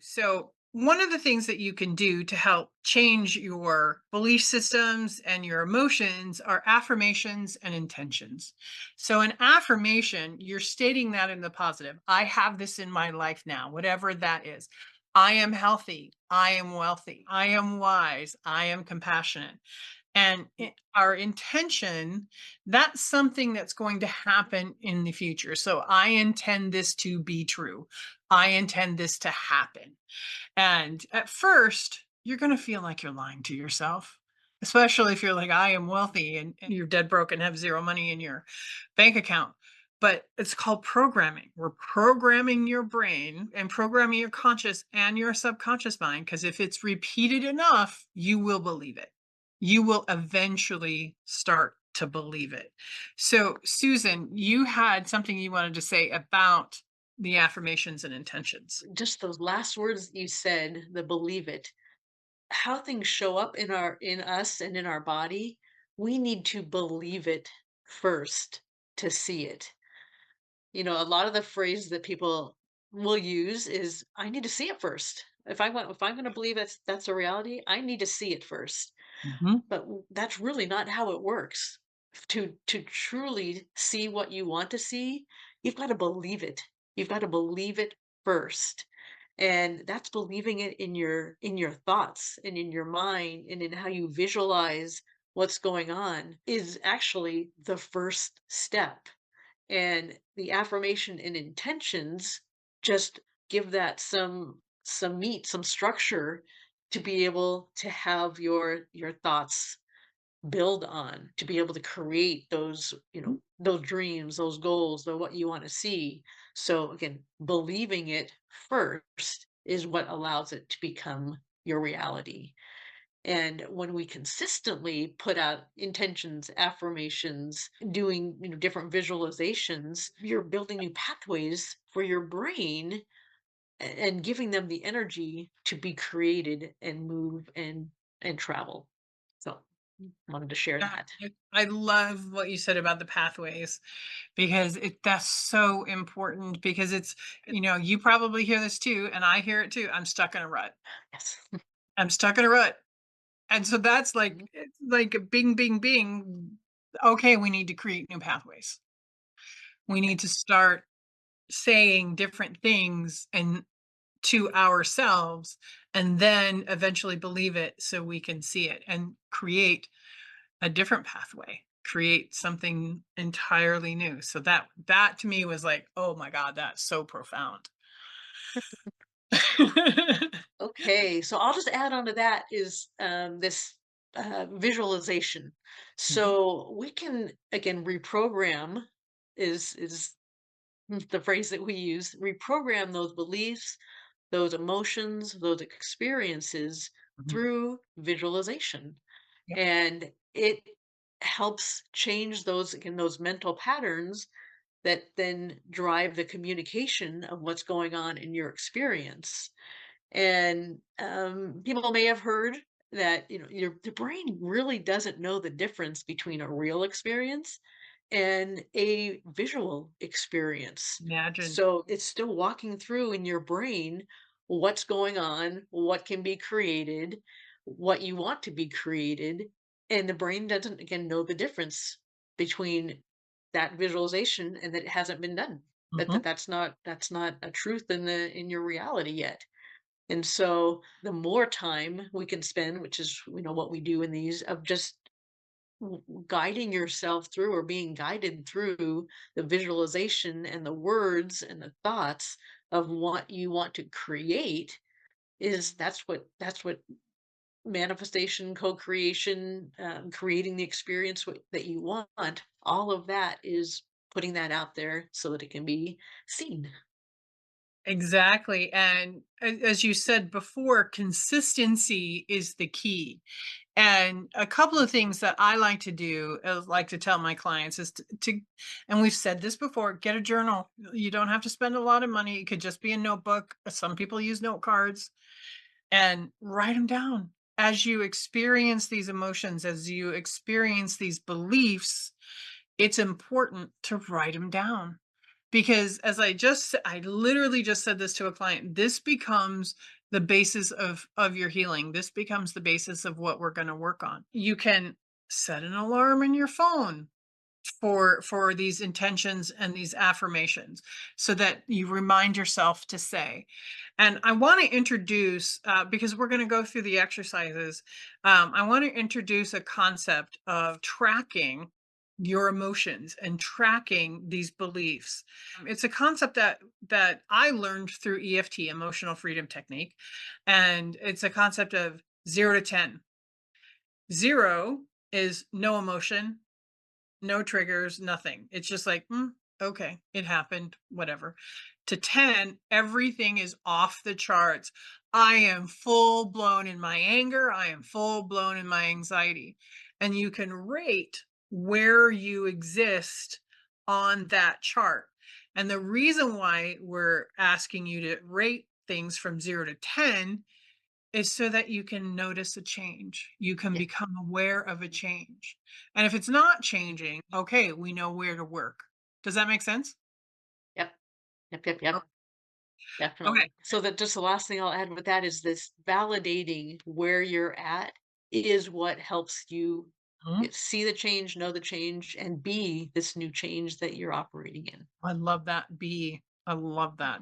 So, one of the things that you can do to help change your belief systems and your emotions are affirmations and intentions. So, an affirmation, you're stating that in the positive. I have this in my life now, whatever that is. I am healthy. I am wealthy. I am wise. I am compassionate. And our intention, that's something that's going to happen in the future. So I intend this to be true. I intend this to happen. And at first, you're going to feel like you're lying to yourself, especially if you're like, I am wealthy and you're dead broke and have zero money in your bank account. But it's called programming. We're programming your brain and programming your conscious and your subconscious mind. Because if it's repeated enough, you will believe it. You will eventually start to believe it. So, Susan, you had something you wanted to say about the affirmations and intentions. Just those last words that you said, the believe it, how things show up in us and in our body, we need to believe it first to see it. A lot of the phrase that people will use is I need to see it first. If I'm going to believe that's a reality, I need to see it first. Mhm. But that's really not how it works. To truly see what you want to see, you've got to believe it. You've got to believe it first. And that's believing it in your thoughts and in your mind and in how you visualize what's going on is actually the first step. And the affirmation and intentions just give that some meat, some structure to be able to have your thoughts build on, to be able to create those, those dreams, those goals, what you want to see. So again, believing it first is what allows it to become your reality. And when we consistently put out intentions, affirmations, doing, different visualizations, you're building new pathways for your brain and giving them the energy to be created and move and travel. So wanted to share Yeah, that. I love what you said about the pathways because that's so important because you probably hear this too, and I hear it too. I'm stuck in a rut. Yes. I'm stuck in a rut. And so that's Mhm. like, it's like a bing, bing, bing. Okay, we need to create new pathways. We need to start saying different things and to ourselves and then eventually believe it so we can see it and create a different pathway, create something entirely new. So that to me was like, oh my God, that's so profound. Okay, so I'll just add on to that is this visualization. Mhm, So we can again reprogram is the phrase that we use. Reprogram those beliefs, those emotions, those experiences mhm. through visualization. Yep. And it helps change those mental patterns that then drive the communication of what's going on in your experience. And people may have heard that the brain really doesn't know the difference between a real experience and a visual experience. Imagine. So it's still walking through in your brain what's going on, what can be created, what you want to be created, and the brain doesn't again know the difference between that visualization and that it hasn't been done. Mhm. That's not a truth in your reality yet. And so the more time we can spend, which is what we do in these, of just guiding yourself through or being guided through the visualization and the words and the thoughts of what you want to create, is that's what manifestation, co-creation, creating the experience that you want, all of that is putting that out there so that it can be seen. Exactly. And as you said before, consistency is the key. And a couple of things that I like to do, like to tell my clients is and we've said this before, get a journal. You don't have to spend a lot of money. It could just be a notebook. Some people use note cards and write them down as you experience these emotions, as you experience these beliefs. It's important to write them down because I literally just said this to a client, this becomes the basis of your healing. This becomes the basis of what we're going to work on. You can set an alarm in your phone for these intentions and these affirmations so that you remind yourself to say. And I want to introduce, because we're going to go through the exercises, I want to introduce a concept of tracking your emotions and tracking these beliefs. It's a concept that I learned through EFT, emotional freedom technique, and it's a concept of 0 to 10. 0 is no emotion, no triggers, nothing. It's just like, okay, it happened, whatever. To 10, everything is off the charts. I am full blown in my anger. I am full blown in my anxiety. And you can rate where you exist on that chart. And the reason why we're asking you to rate things from 0 to 10 is so that you can notice a change. You can Yeah. become aware of a change. And if it's not changing, okay, we know where to work. Does that make sense? Yep. Yep. Yep. O Yep. okay. Definitely. So that just the last thing I'll add with that is this validating where you're at is what helps you Mhm. see the change, know the change, and be this new change that you're operating in. I love that. I love that.